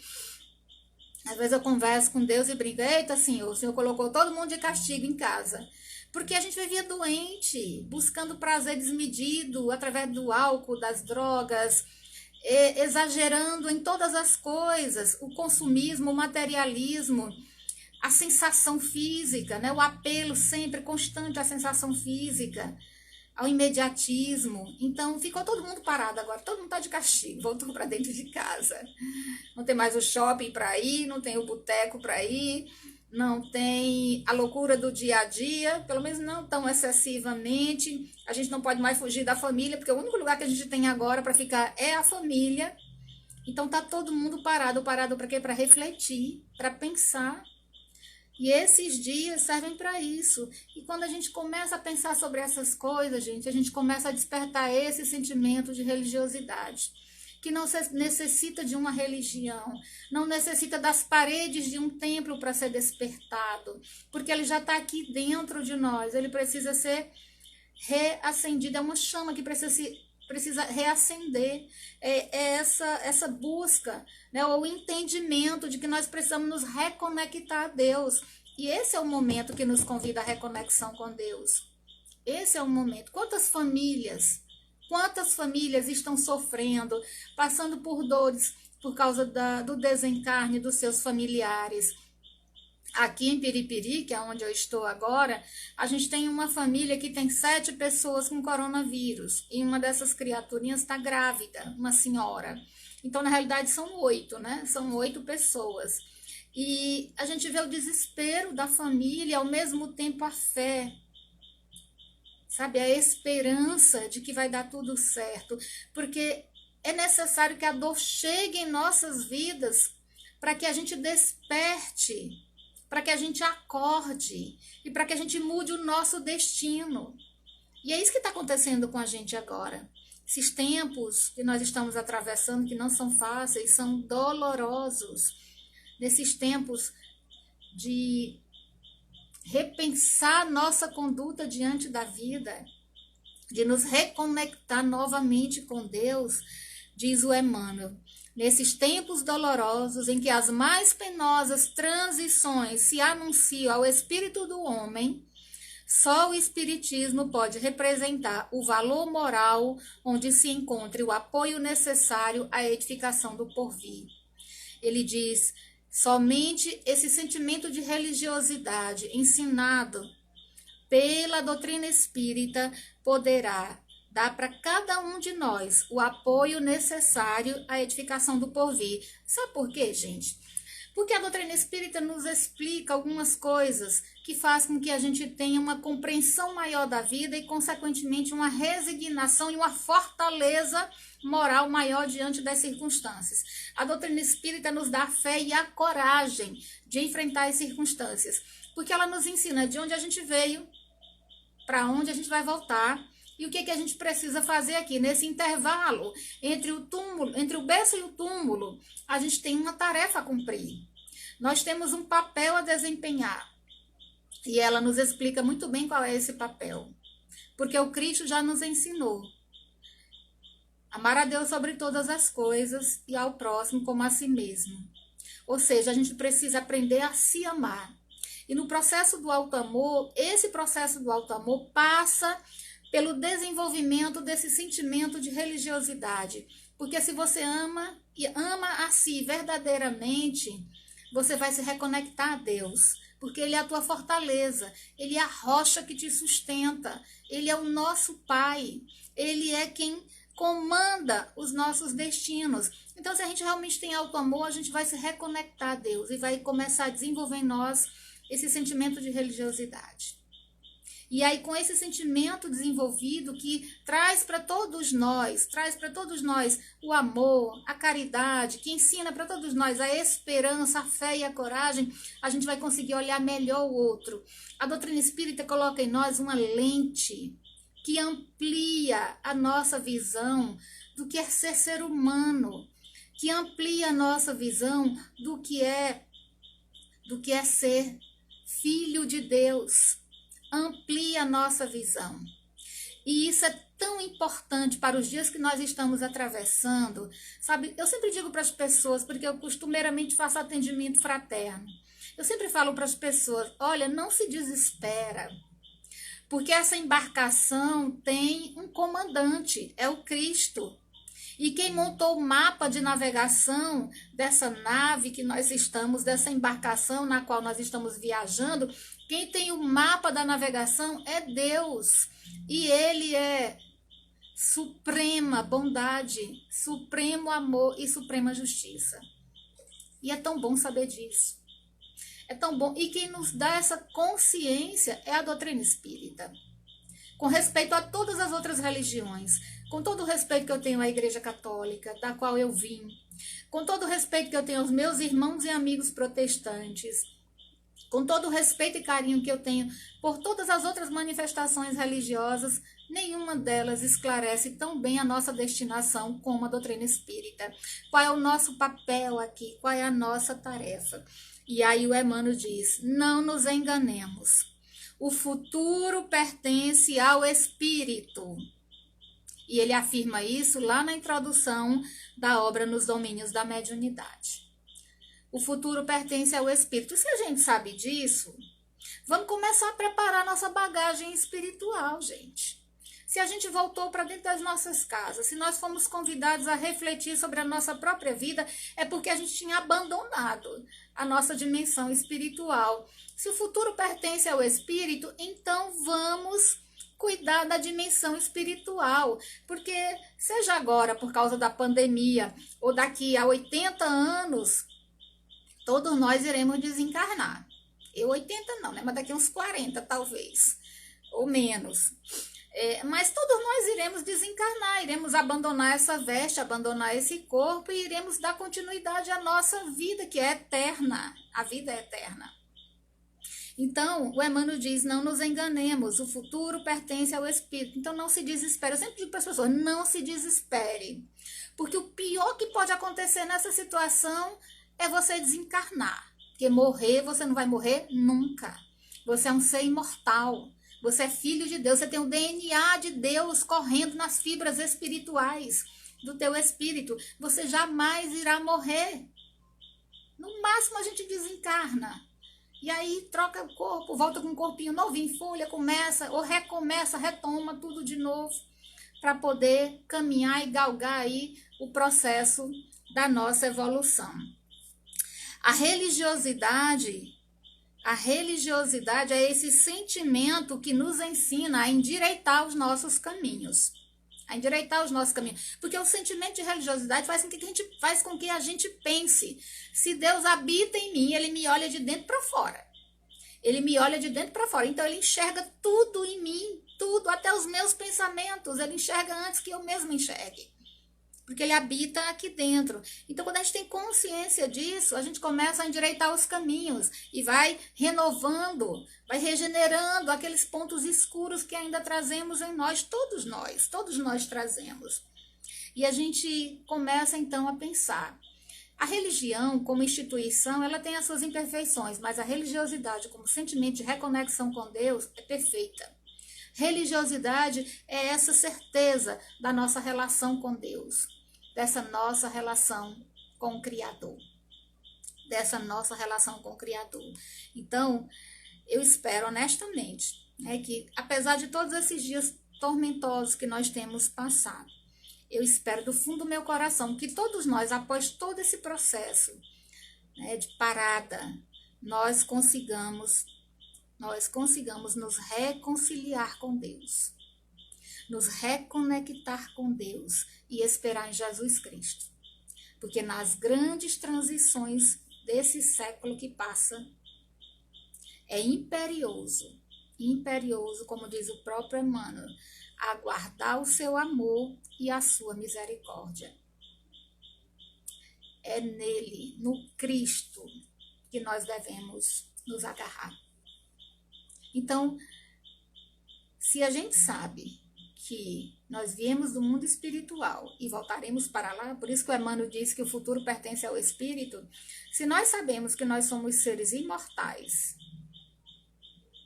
Às vezes eu converso com Deus e brinco, eita Senhor, o Senhor colocou todo mundo de castigo em casa. Porque a gente vivia doente, buscando prazer desmedido, através do álcool, das drogas, exagerando em todas as coisas, o consumismo, o materialismo, a sensação física, né? O apelo sempre constante à sensação física, ao imediatismo. Então ficou todo mundo parado agora, todo mundo está de castigo, voltou para dentro de casa. Não tem mais o shopping para ir, não tem o boteco para ir, não tem a loucura do dia a dia, pelo menos não tão excessivamente. A gente não pode mais fugir da família, porque o único lugar que a gente tem agora para ficar é a família. Então tá todo mundo parado para quê? Para refletir, para pensar. E esses dias servem para isso. E quando a gente começa a pensar sobre essas coisas, gente, a gente começa a despertar esse sentimento de religiosidade, que não necessita de uma religião, não necessita das paredes de um templo para ser despertado, porque ele já está aqui dentro de nós, ele precisa ser reacendido, é uma chama que precisa reacender, essa busca, né, o entendimento de que nós precisamos nos reconectar a Deus. E esse é o momento que nos convida à reconexão com Deus. Esse é o momento. Quantas famílias estão sofrendo, passando por dores por causa do desencarne dos seus familiares? Aqui em Piripiri, que é onde eu estou agora, a gente tem uma família que tem 7 pessoas com coronavírus. E uma dessas criaturinhas está grávida, uma senhora. Então, na realidade, são 8, né? São 8 pessoas. E a gente vê o desespero da família e, ao mesmo tempo, a fé. Sabe? A esperança de que vai dar tudo certo. Porque é necessário que a dor chegue em nossas vidas para que a gente desperte, para que a gente acorde e para que a gente mude o nosso destino. E é isso que está acontecendo com a gente agora. Esses tempos que nós estamos atravessando, que não são fáceis, são dolorosos. Nesses tempos de repensar nossa conduta diante da vida, de nos reconectar novamente com Deus, diz o Emmanuel. Nesses tempos dolorosos em que as mais penosas transições se anunciam ao espírito do homem, só o Espiritismo pode representar o valor moral onde se encontre o apoio necessário à edificação do porvir. Ele diz, somente esse sentimento de religiosidade ensinado pela doutrina espírita poderá dar para cada um de nós o apoio necessário à edificação do porvir. Sabe por quê, gente? Porque a doutrina espírita nos explica algumas coisas que faz com que a gente tenha uma compreensão maior da vida e, consequentemente, uma resignação e uma fortaleza moral maior diante das circunstâncias. A doutrina espírita nos dá a fé e a coragem de enfrentar as circunstâncias, porque ela nos ensina de onde a gente veio, para onde a gente vai voltar e o que a gente precisa fazer aqui. Nesse intervalo entre o berço e o túmulo, a gente tem uma tarefa a cumprir. Nós temos um papel a desempenhar. E ela nos explica muito bem qual é esse papel. Porque o Cristo já nos ensinou. Amar a Deus sobre todas as coisas e ao próximo como a si mesmo. Ou seja, a gente precisa aprender a se amar. E no processo do auto-amor, esse processo do auto-amor passa pelo desenvolvimento desse sentimento de religiosidade. Porque se você ama e ama a si verdadeiramente, você vai se reconectar a Deus. Porque Ele é a tua fortaleza, Ele é a rocha que te sustenta, Ele é o nosso Pai, Ele é quem comanda os nossos destinos. Então, se a gente realmente tem auto-amor, a gente vai se reconectar a Deus e vai começar a desenvolver em nós esse sentimento de religiosidade. E aí, com esse sentimento desenvolvido que traz para todos nós o amor, a caridade, que ensina para todos nós a esperança, a fé e a coragem, a gente vai conseguir olhar melhor o outro. A doutrina espírita coloca em nós uma lente que amplia a nossa visão do que é ser humano, que amplia a nossa visão do que é ser filho de Deus. Amplia a nossa visão. E isso é tão importante para os dias que nós estamos atravessando. Sabe, eu sempre digo para as pessoas, porque eu costumeiramente faço atendimento fraterno. Eu sempre falo para as pessoas, olha, não se desespera. Porque essa embarcação tem um comandante, é o Cristo. E quem montou o mapa de navegação dessa nave que nós estamos, dessa embarcação na qual nós estamos viajando, quem tem o mapa da navegação é Deus. E Ele é suprema bondade, supremo amor e suprema justiça. E é tão bom saber disso. É tão bom. E quem nos dá essa consciência é a doutrina espírita. Com respeito a todas as outras religiões, com todo o respeito que eu tenho à Igreja Católica, da qual eu vim, com todo o respeito que eu tenho aos meus irmãos e amigos protestantes, com todo o respeito e carinho que eu tenho por todas as outras manifestações religiosas, nenhuma delas esclarece tão bem a nossa destinação como a doutrina espírita. Qual é o nosso papel aqui? Qual é a nossa tarefa? E aí o Emmanuel diz, não nos enganemos. O futuro pertence ao espírito. E ele afirma isso lá na introdução da obra Nos Domínios da Mediunidade. O futuro pertence ao espírito. Se a gente sabe disso, vamos começar a preparar nossa bagagem espiritual, gente. Se a gente voltou para dentro das nossas casas, se nós fomos convidados a refletir sobre a nossa própria vida, é porque a gente tinha abandonado a nossa dimensão espiritual. Se o futuro pertence ao espírito, então vamos cuidar da dimensão espiritual, porque seja agora por causa da pandemia ou daqui a 80 anos, todos nós iremos desencarnar. Eu 80 não, né? Mas daqui a uns 40 talvez, ou menos. Mas todos nós iremos desencarnar, iremos abandonar essa veste, abandonar esse corpo e iremos dar continuidade à nossa vida, que é eterna. A vida é eterna. Então, o Emmanuel diz, não nos enganemos, o futuro pertence ao espírito. Então, não se desespere. Eu sempre digo para as pessoas, não se desespere. Porque o pior que pode acontecer nessa situação é você desencarnar. Porque morrer, você não vai morrer nunca. Você é um ser imortal. Você é filho de Deus. Você tem o DNA de Deus correndo nas fibras espirituais do teu espírito. Você jamais irá morrer. No máximo, a gente desencarna. E aí troca o corpo, volta com um corpinho novinho em folha, começa ou recomeça, retoma tudo de novo para poder caminhar e galgar aí o processo da nossa evolução. A religiosidade é esse sentimento que nos ensina a endireitar os nossos caminhos. a endireitar os nossos caminhos. Porque o sentimento de religiosidade faz com que a gente pense: se Deus habita em mim, ele me olha de dentro para fora. Ele me olha de dentro para fora. Então ele enxerga tudo em mim, tudo, até os meus pensamentos. Ele enxerga antes que eu mesma enxergue. Porque ele habita aqui dentro. Então, quando a gente tem consciência disso, a gente começa a endireitar os caminhos e vai renovando, vai regenerando aqueles pontos escuros que ainda trazemos em nós, todos nós trazemos. E a gente começa então a pensar: a religião como instituição, ela tem as suas imperfeições, mas a religiosidade como sentimento de reconexão com Deus é perfeita. Religiosidade é essa certeza da nossa relação com Deus, dessa nossa relação com o Criador, Então, eu espero honestamente, que apesar de todos esses dias tormentosos que nós temos passado, eu espero do fundo do meu coração que todos nós, após todo esse processo de parada, nós consigamos nos reconciliar com Deus, nos reconectar com Deus e esperar em Jesus Cristo. Porque nas grandes transições desse século que passa, é imperioso, como diz o próprio Emmanuel, aguardar o seu amor e a sua misericórdia. É nele, no Cristo, que nós devemos nos agarrar. Então, se a gente sabe que nós viemos do mundo espiritual e voltaremos para lá, por isso que o Emmanuel diz que o futuro pertence ao espírito, se nós sabemos que nós somos seres imortais,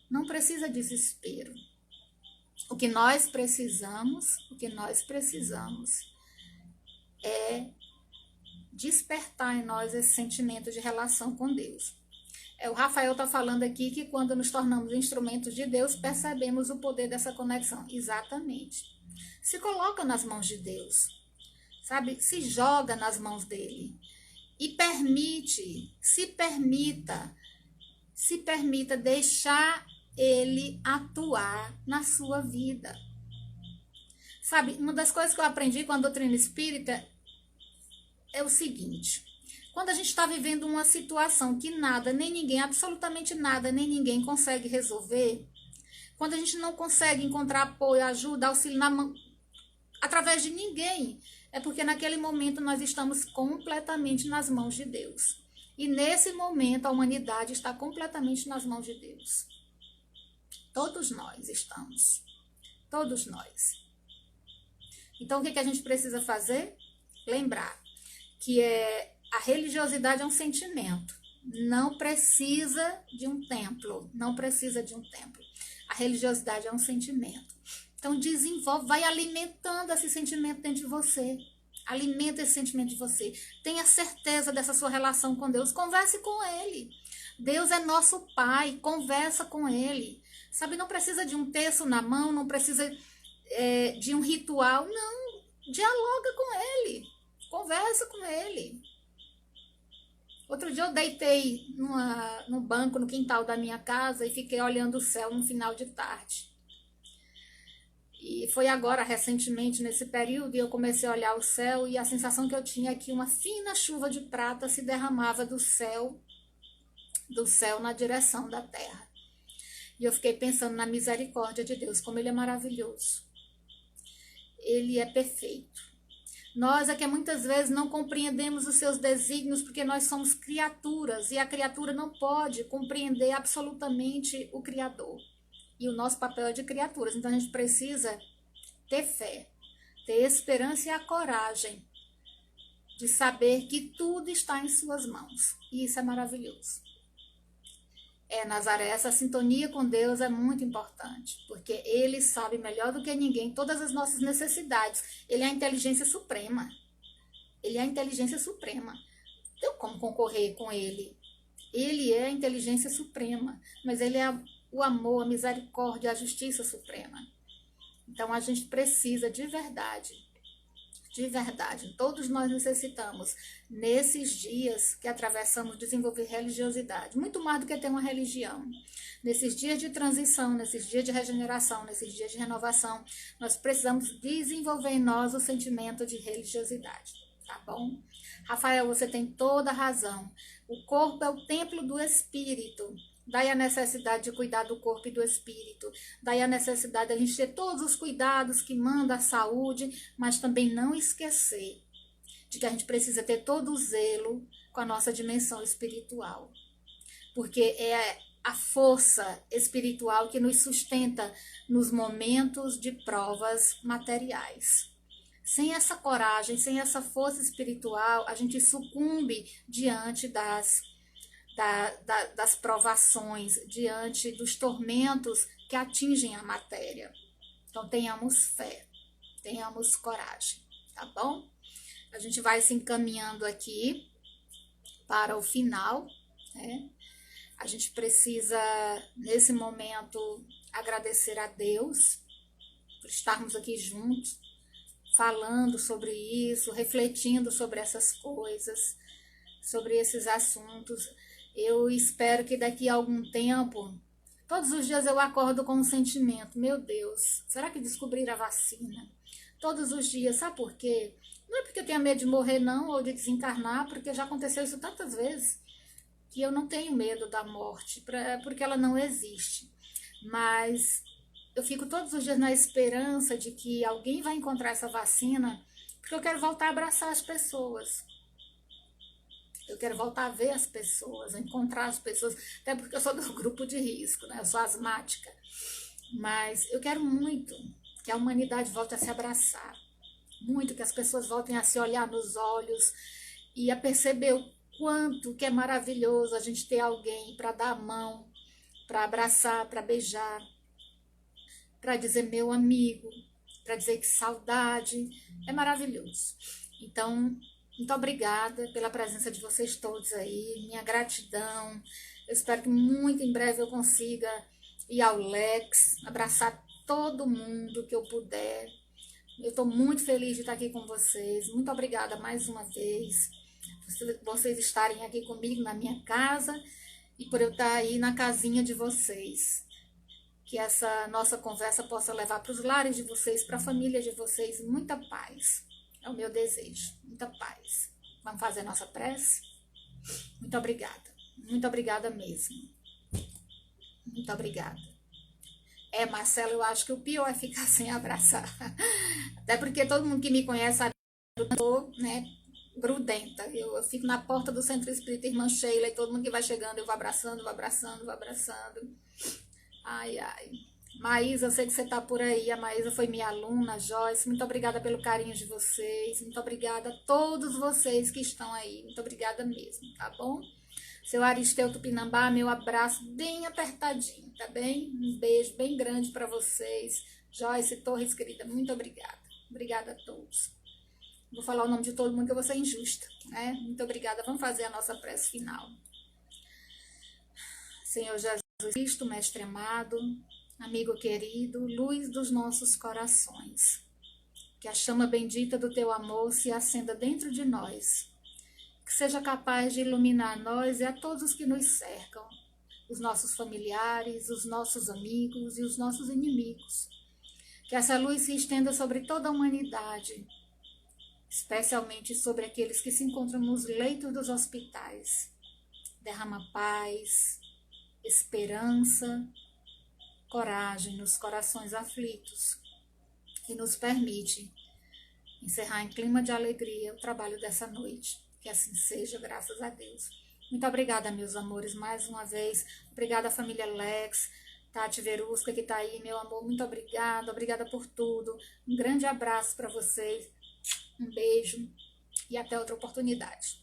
não precisa desespero. O que nós precisamos é despertar em nós esse sentimento de relação com Deus. O Rafael está falando aqui que quando nos tornamos instrumentos de Deus, percebemos o poder dessa conexão. Exatamente. Se coloca nas mãos de Deus, sabe? Se joga nas mãos dele. E se permita deixar ele atuar na sua vida. Sabe, uma das coisas que eu aprendi com a doutrina espírita é o seguinte: quando a gente está vivendo uma situação que nada, nem ninguém, absolutamente nada, nem ninguém consegue resolver, quando a gente não consegue encontrar apoio, ajuda, auxílio na mão, através de ninguém, é porque naquele momento nós estamos completamente nas mãos de Deus. E nesse momento a humanidade está completamente nas mãos de Deus. Todos nós estamos. Todos nós. Então, o que a gente precisa fazer? Lembrar que a religiosidade é um sentimento. Não precisa de um templo. A religiosidade é um sentimento. Então, desenvolve, vai alimentando esse sentimento dentro de você. Alimenta esse sentimento de você. Tenha certeza dessa sua relação com Deus. Converse com Ele. Deus é nosso Pai. Conversa com Ele. Sabe, não precisa de um texto na mão, não precisa de um ritual. Não, dialoga com Ele. Conversa com Ele. Outro dia eu deitei no banco, no quintal da minha casa e fiquei olhando o céu no final de tarde. E foi agora, recentemente, nesse período, e eu comecei a olhar o céu e a sensação que eu tinha é que uma fina chuva de prata se derramava do céu na direção da terra. E eu fiquei pensando na misericórdia de Deus, como Ele é maravilhoso. Ele é perfeito. Nós é que muitas vezes não compreendemos os seus desígnios porque nós somos criaturas e a criatura não pode compreender absolutamente o Criador. E o nosso papel é de criaturas. Então a gente precisa ter fé, ter esperança e a coragem de saber que tudo está em suas mãos. E isso é maravilhoso. Nazaré, essa sintonia com Deus é muito importante, porque Ele sabe melhor do que ninguém todas as nossas necessidades. Ele é a inteligência suprema. Então, como concorrer com Ele? Ele é a inteligência suprema, mas Ele é o amor, a misericórdia, a justiça suprema. Então, a gente precisa, de verdade, de verdade. Todos nós necessitamos, nesses dias que atravessamos, desenvolver religiosidade, muito mais do que ter uma religião. Nesses dias de transição, nesses dias de regeneração, nesses dias de renovação, nós precisamos desenvolver em nós o sentimento de religiosidade, tá bom? Rafael, você tem toda a razão. O corpo é o templo do espírito. Daí a necessidade de cuidar do corpo e do espírito. Daí a necessidade de a gente ter todos os cuidados que manda a saúde, mas também não esquecer de que a gente precisa ter todo o zelo com a nossa dimensão espiritual. Porque é a força espiritual que nos sustenta nos momentos de provas materiais. Sem essa coragem, sem essa força espiritual, a gente sucumbe diante das provações, diante dos tormentos que atingem a matéria. Então, tenhamos fé, tenhamos coragem, tá bom? A gente vai se encaminhando aqui para o final, né? A gente precisa, nesse momento, agradecer a Deus por estarmos aqui juntos, falando sobre isso, refletindo sobre essas coisas, sobre esses assuntos. Eu espero que daqui a algum tempo, todos os dias eu acordo com um sentimento, meu Deus, será que descobriram a vacina? Todos os dias, sabe por quê? Não é porque eu tenho medo de morrer não, ou de desencarnar, porque já aconteceu isso tantas vezes, que eu não tenho medo da morte, porque ela não existe. Mas eu fico todos os dias na esperança de que alguém vai encontrar essa vacina, porque eu quero voltar a abraçar as pessoas. Eu quero voltar a ver as pessoas, a encontrar as pessoas, até porque eu sou do grupo de risco, né? Eu sou asmática. Mas eu quero muito que a humanidade volte a se abraçar. Muito que as pessoas voltem a se olhar nos olhos e a perceber o quanto que é maravilhoso a gente ter alguém para dar a mão, para abraçar, para beijar, para dizer meu amigo, para dizer que saudade. É maravilhoso. Então, muito obrigada pela presença de vocês todos aí, minha gratidão. Eu espero que muito em breve eu consiga ir ao Lex, abraçar todo mundo que eu puder. Eu estou muito feliz de estar aqui com vocês. Muito obrigada mais uma vez por vocês estarem aqui comigo na minha casa e por eu estar aí na casinha de vocês. Que essa nossa conversa possa levar para os lares de vocês, para a família de vocês, muita paz. É o meu desejo, muita paz. Vamos fazer nossa prece? Muito obrigada mesmo. Muito obrigada. Marcelo, eu acho que o pior é ficar sem abraçar. Até porque todo mundo que me conhece sabe que eu tô, né, grudenta. Eu fico na porta do Centro Espírita Irmã Sheila e todo mundo que vai chegando eu vou abraçando, vou abraçando, vou abraçando. Ai, ai. Maísa, eu sei que você tá por aí. A Maísa foi minha aluna, Joyce. Muito obrigada pelo carinho de vocês. Muito obrigada a todos vocês que estão aí. Muito obrigada mesmo, tá bom? Seu Aristeu Tupinambá, meu abraço bem apertadinho, tá bem? Um beijo bem grande para vocês. Joyce Torres, querida, muito obrigada. Obrigada a todos. Vou falar o nome de todo mundo que eu vou ser injusta, né? Muito obrigada. Vamos fazer a nossa prece final. Senhor Jesus Cristo, Mestre amado, amigo querido, luz dos nossos corações. Que a chama bendita do teu amor se acenda dentro de nós. Que seja capaz de iluminar nós e a todos os que nos cercam, os nossos familiares, os nossos amigos e os nossos inimigos. Que essa luz se estenda sobre toda a humanidade, especialmente sobre aqueles que se encontram nos leitos dos hospitais. Derrama paz, esperança, coragem nos corações aflitos e nos permite encerrar em clima de alegria o trabalho dessa noite. Que assim seja, graças a Deus. Muito obrigada, meus amores, mais uma vez. Obrigada, família Lex, Tati Verusca, que está aí, meu amor. Muito obrigada por tudo. Um grande abraço para vocês, um beijo e até outra oportunidade.